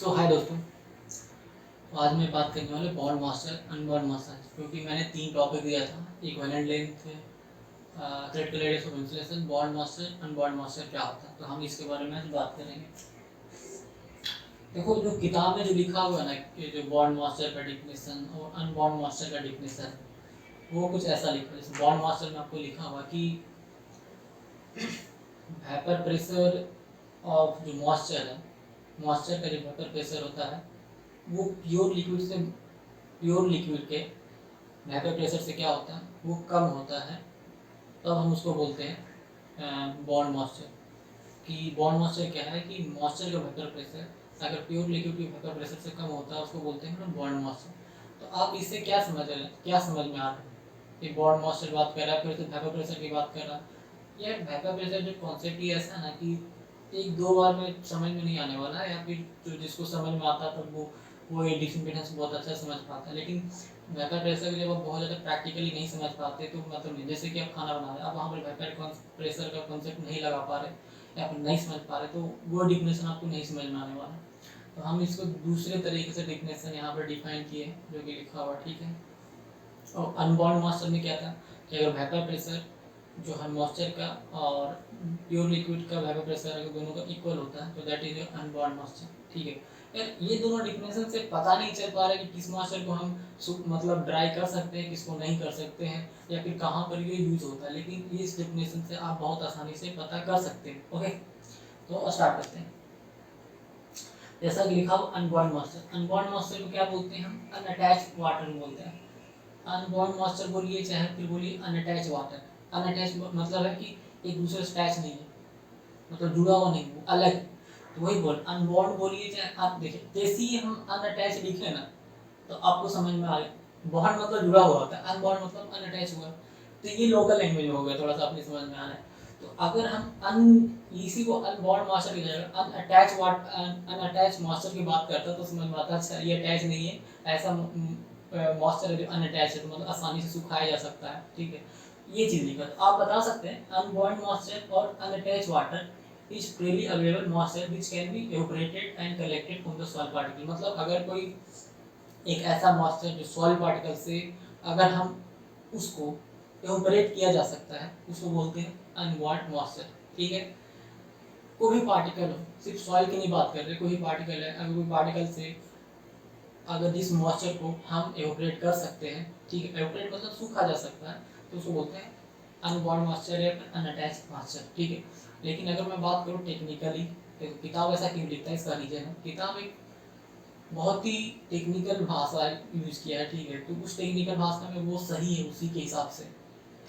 हाय दोस्तों। तो आज मैं बात करने वाले बॉन्ड मास्टर अनबॉन्ड मास्टर, क्योंकि मैंने 3 टॉपिक दिया था, equivalent length, critical radius of insulation, bond master unbond master क्या होता है, तो हम इसके बारे में आज बात करेंगे। देखो, जो किताब में जो लिखा हुआ है ना कि जो बॉन्ड मास्टर का डिफिनेशन और अनबॉन्ड मास्टर का डिफिनेशन, वो कुछ ऐसा लिखा है। जैसे बॉन्ड मास्टर में आपको लिखा हुआ कि वेपर प्रेशर ऑफ जो मॉइस्चर है, मॉइस्चर का जो वेपर प्रेशर होता है वो प्योर लिक्विड के वेपर प्रेशर से क्या होता है, वो कम होता है। तब हम उसको बोलते हैं बॉन्ड मॉइस्चर। कि बॉन्ड मॉइस्चर क्या है कि मॉइस्चर का वेपर प्रेशर अगर प्योर लिक्विड के वेपर प्रेशर से कम होता है, उसको बोलते हैं बॉन्ड मॉइस्चर। तो आप इससे क्या समझ रहे हैं, क्या समझ में आ रहा है कि बॉन्ड मॉइस्चर बात कर रहा है, फिर से वेपर प्रेशर की बात कर रहा है। ये वेपर प्रेशर जो कॉन्सेप्ट ही ऐसा है ना कि एक दो बार में समझ में नहीं आने वाला है, या फिर जो जिसको समझ में आता है तब वो ये डिफिनेशन बहुत अच्छा समझ पाता है। लेकिन वेपर प्रेशर जब आप बहुत ज़्यादा प्रैक्टिकली नहीं समझ पाते तो मतलब नहीं, जैसे कि आप खाना बना रहे हैं, आप वहाँ पर वेपर प्रेशर का कॉन्सेप्ट नहीं लगा पा रहे या फिर नहीं समझ पा रहे, तो वो डिफिनेशन आपको नहीं समझ में आने वाला। तो हम इसको दूसरे तरीके से डिफिनेशन यहाँ पर डिफाइन किए जो कि लिखा हुआ, ठीक है। और अनबॉन्ड मॉइस्चर में क्या था कि अगर वेपर प्रेशर जो है मॉइस्चर का और प्योर लिक्विड का वेपर प्रेशर अगर दोनों का इक्वल होता है तो दैट इज अनबॉन्ड मॉइस्चर, ठीक है। यार ये दोनों डिफिनेशन से पता नहीं चल पा रहा है कि किस मॉइस्चर को हम मतलब ड्राई कर सकते हैं, किसको नहीं कर सकते हैं, या फिर कहाँ पर ये यूज होता है। लेकिन इस डिफिनेशन से आप बहुत आसानी से पता कर सकते हैं। ओके, तो स्टार्ट करते हैं। जैसा कि लिखा हो अनबॉन्ड मॉइस्चर, अनबॉन्ड मॉइस्चर को क्या बोलते हैं हम? अनअटैच वाटर बोलते हैं। अनबॉन्ड मॉइस्चर बोलिए चाहे फिर बोलिए अनअटैच वाटर। अनअटैच मतलब है कि एक दूसरे से अटैच नहीं है, मतलब जुड़ा हुआ नहीं, वो अलग है। तो वही बोल अनबॉन्ड बोलिए चाहे आप देखिए, जैसे ही हम अनअटैच लिखे ना तो आपको समझ में आ गया। बॉन्ड मतलब जुड़ा हुआ होता है, अनबॉन्ड मतलब अनअटैच हुआ। तो ये लोकल लैंग्वेज में हो गया, थोड़ा सा अपनी समझ में आ रहा है। तो अगर हम इसी को अनबॉन्ड मास्टर की जगह अनअटैच मास्टर की बात करता तो समझ में आता अच्छा ये अटैच नहीं है, ऐसा मॉइस्चर है जो अनअटैच है, तो मतलब आसानी से सुखाया जा सकता है, ठीक है। ये चीज़ लिखा तो आप बता सकते हैं अनबॉन्ड मॉइस्चर और unattached water is freely available moisture which can be evaporated and collected from the soil particle. मतलब अगर कोई एक ऐसा मॉइस्चर जो सॉइल पार्टिकल से अगर हम उसको इवेपोरेट किया जा सकता है, उसको बोलते हैं अनबॉन्ड मॉइस्चर, ठीक है। कोई भी पार्टिकल हो, सिर्फ सॉइल की नहीं बात कर रहे, कोई भी पार्टिकल है, अगर कोई पार्टिकल से अगर जिस मॉइस्चर को हम एवोपरेट कर सकते हैं, ठीक है, एवोपरेट मतलब सूखा जा सकता है, तो उसको बोलते हैं अनबॉन्ड मॉइस्चर या फिर अनअटैच मॉइस्चर, ठीक है। लेकिन अगर मैं बात करूँ टेक्निकली, तो किताब ऐसा क्यों लिखता है, इसका रीजन है किताब एक बहुत ही टेक्निकल भाषा यूज किया है, ठीक है। तो उस टेक्निकल भाषा में वो सही है उसी के हिसाब से,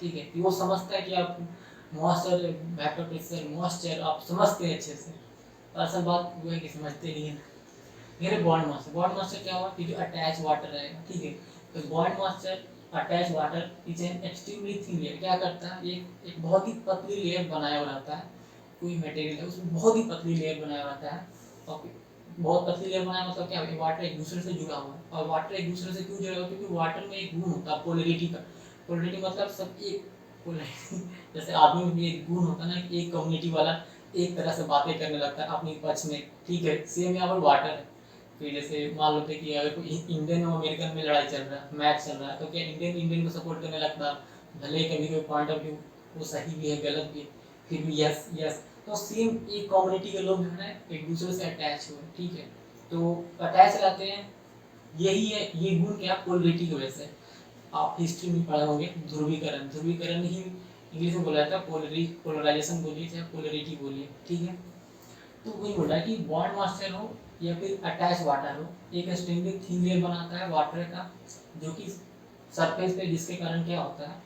ठीक है, कि वो समझता है कि आप मॉइस्चर, वेपर प्रेशर, मॉइस्चर आप समझते हैं अच्छे से। असल बात वो है कि समझते नहीं है। मेरे बॉन्ड मास्टर क्या हुआ कि जो अटैच वाटर रहेगा, ठीक है। तो bond master attach water is an extremely thin layer, क्या करता है, एक बहुत ही पतली लेयर बनाया हुआ रहता है। कोई मटेरियल है उसमें बहुत ही पतली लेयर बनाया हुआ रहता है, और बहुत पतली लेयर बनाया मतलब क्या है, वाटर एक दूसरे से जुड़ा हुआ है। और वाटर एक दूसरे से क्यों जुड़ा हुआ, क्योंकि वाटर में एक गुण होता है पोलरिटी का। पोलरिटी मतलब सब एक जैसे आदमी में भी एक गुण होता है ना, एक कम्युनिटी वाला एक तरह से बातें करने लगता है अपनी पक्ष में, ठीक है। सेम यहाँ पर वाटर है। फिर जैसे मान लो कि अगर कोई इंडियन और अमेरिकन में लड़ाई चल रहा है, मैच चल रहा है, तो क्या इंडियन को सपोर्ट करने लगता है, भले ही कभी कोई पॉइंट ऑफ व्यू वो सही भी है गलत भी है, फिर भी यस यस। तो सेम एक कम्युनिटी के लोग जो है एक दूसरे से अटैच हुए, ठीक है। तो अटैच रहते हैं, यही है ये गुण क्या, पोलरिटी की वजह से। आप हिस्ट्री में पढ़े होंगे ध्रुवीकरण, ध्रुवीकरण ही इंग्लिश में बोला जाता है, पोलराइजेशन बोलिए चाहे पोलरिटी बोलिए, ठीक है। तो वही बोल रहा है कि बॉन्ड मास्टर हो या फिर अटैच वाटर हो, एक एक्सट्रीमली थिन लेयर बनाता है वाटर का, जो कि सरफेस पे, जिसके कारण क्या होता है,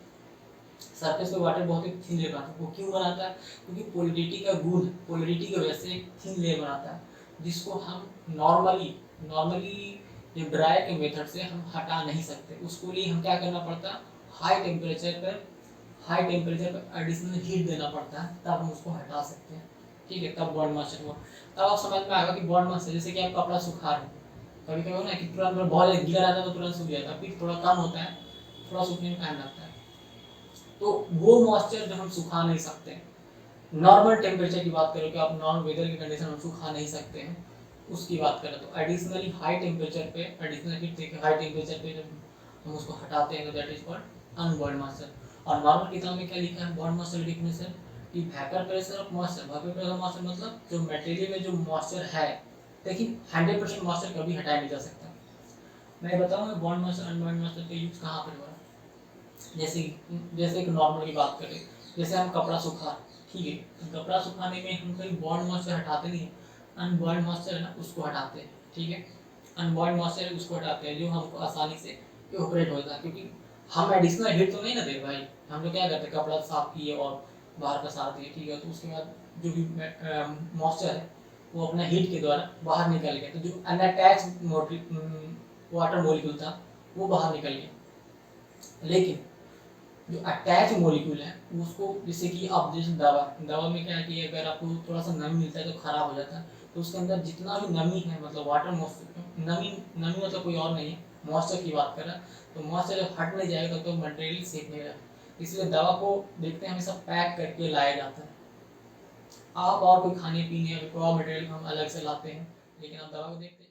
सरफेस पे वाटर बहुत ही थिन लेयर बनाता है। वो क्यों बनाता है, क्योंकि पोलरिटी का गुण, पोलरिटी की वजह से एक थिन लेयर बनाता है, जिसको हम नॉर्मली नॉर्मली ये ड्राई के मेथड से हम हटा नहीं सकते। उसके लिए हम क्या करना पड़ता है, हाई टेम्परेचर पर एडिशनल हीट देना पड़ता है, तब हम उसको हटा सकते हैं, ठीक है। तब बॉन्ड मास्टर हुआ। तब आप समझ में आएगा कि बॉन्ड मास्टर जैसे कि आप कपड़ा सुखा रहे हैं, कभी कभी ना कि तुरंत बहुत गीला रहता है तो तुरंत सूख जाता है, फिर थोड़ा कम होता है, थोड़ा सूखने में टाइम लगता है। तो वो मॉइस्चर जो हम सुखा नहीं सकते, नॉर्मल टेम्परेचर की बात करें कि आप नॉर्मल वेदर की कंडीशन में सुखा नहीं सकते हैं, उसकी बात करें तो एडिशनली हाई टेम्परेचर पे, एडिशनल हीट देके हाई टेम्परेचर पे जब हम उसको हटाते हैं तो दैट इज कॉल्ड अनबॉइल्ड मॉइस्चर। और नॉर्मल किताब में क्या लिखा है बॉइल्ड मॉइस्चर डेफिनेशन कि vapour pressure of moisture, vapour pressure of moisture मतलब जो मटेरियल में जो मॉइस्चर है, लेकिन 100% मॉइस्चर कभी हटाया नहीं जा सकता। मैं बताऊंगा बॉन्ड मॉइस्चर अनबॉइल्ड मॉइस्चर का यूज कहाँ पर हो रहा है। जैसे एक नॉर्मल की बात करें, जैसे हम कपड़ा सुखा, ठीक है, कपड़ा सुखाने में हम कहीं बॉन्ड मॉइस्चर हटाते नहीं हैं, अनबॉइल्ड मॉइस्चर है ना उसको हटाते हैं, ठीक है, अनबॉइल्ड मॉइस्चर है उसको हटाते हैं जो हमको आसानी से इवोपरेट होता है, क्योंकि हम एडिशनल हीट तो नहीं ना दे भाई, हम लोग क्या करते हैं कपड़ा साफ किए और बाहर पसार दिए, ठीक है, तो उसके बाद जो भी मॉइस्चर है वो अपना हीट के द्वारा बाहर निकल गया, तो जो अनअटैच वाटर मॉलिक्यूल था वो बाहर निकल गया। लेकिन जो अटैच मॉलिक्यूल है उसको, जैसे कि आप जैसे दवा में क्या है कि अगर आपको थोड़ा सा नमी मिलता है तो खराब हो जाता है, तो उसके अंदर जितना भी नमी है, मतलब वाटर मॉइस्चर, नमी नमी मतलब कोई और नहीं है, मॉइस्चर की बात कर रहा है, तो मॉइस्चर जब हट नहीं जाएगा तो मटेरियल सेफ नहीं रहेगा। इसलिए दवा को देखते हैं हमेशा पैक करके लाया जाता है। आप और कोई खाने पीने और कोई और मटेरियल हम अलग से लाते हैं, लेकिन आप दवा को देखते हैं